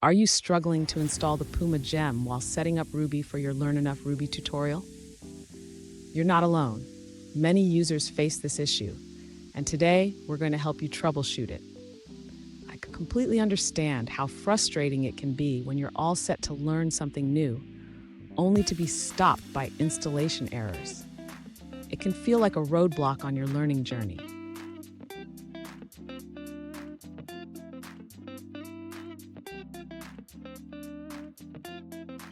Are you struggling to install the Puma gem while setting up Ruby for your Learn Enough Ruby tutorial? You're not alone. Many users face this issue, and today we're going to help you troubleshoot it. I can completely understand how frustrating it can be when you're all set to learn something new, only to be stopped by installation errors. It can feel like a roadblock on your learning journey.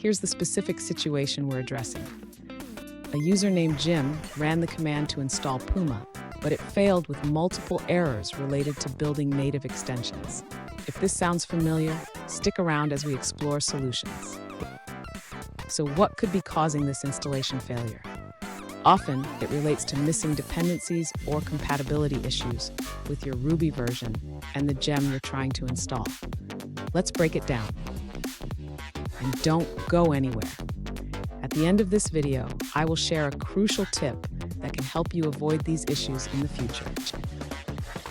Here's the specific situation we're addressing. A user named Jim ran the command to install Puma, but it failed with multiple errors related to building native extensions. If this sounds familiar, stick around as we explore solutions. So what could be causing this installation failure? Often, it relates to missing dependencies or compatibility issues with your Ruby version and the gem you're trying to install. Let's break it down. And don't go anywhere. At the end of this video, I will share a crucial tip that can help you avoid these issues in the future.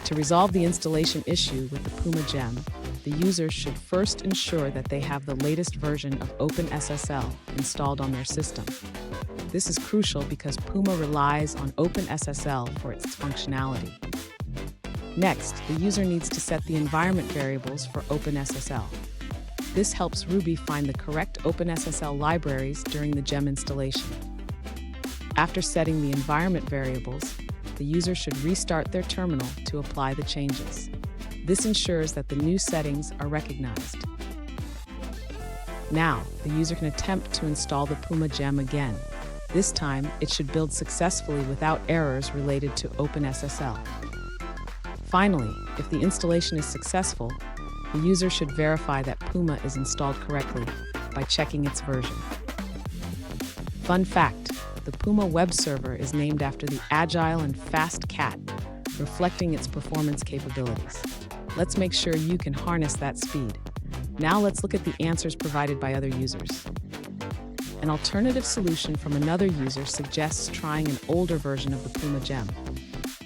To resolve the installation issue with the Puma gem, the user should first ensure that they have the latest version of OpenSSL installed on their system. This is crucial because Puma relies on OpenSSL for its functionality. Next, the user needs to set the environment variables for OpenSSL. This helps Ruby find the correct OpenSSL libraries during the gem installation. After setting the environment variables, the user should restart their terminal to apply the changes. This ensures that the new settings are recognized. Now, the user can attempt to install the Puma gem again. This time, it should build successfully without errors related to OpenSSL. Finally, if the installation is successful, the user should verify that Puma is installed correctly by checking its version. Fun fact, the Puma web server is named after the agile and fast cat, reflecting its performance capabilities. Let's make sure you can harness that speed. Now let's look at the answers provided by other users. An alternative solution from another user suggests trying an older version of the Puma gem.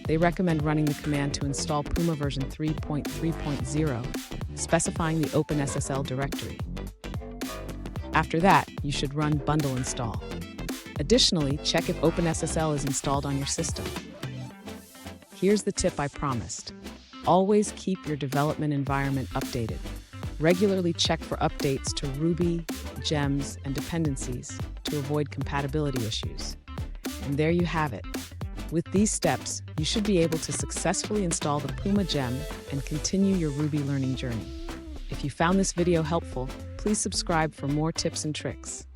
They recommend running the command to install Puma version 3.3.0, specifying the OpenSSL directory. After that, you should run bundle install. Additionally, check if OpenSSL is installed on your system. Here's the tip I promised. Always keep your development environment updated. Regularly check for updates to Ruby, gems, and dependencies to avoid compatibility issues. And there you have it. With these steps, you should be able to successfully install the Puma gem and continue your Ruby learning journey. If you found this video helpful, please subscribe for more tips and tricks.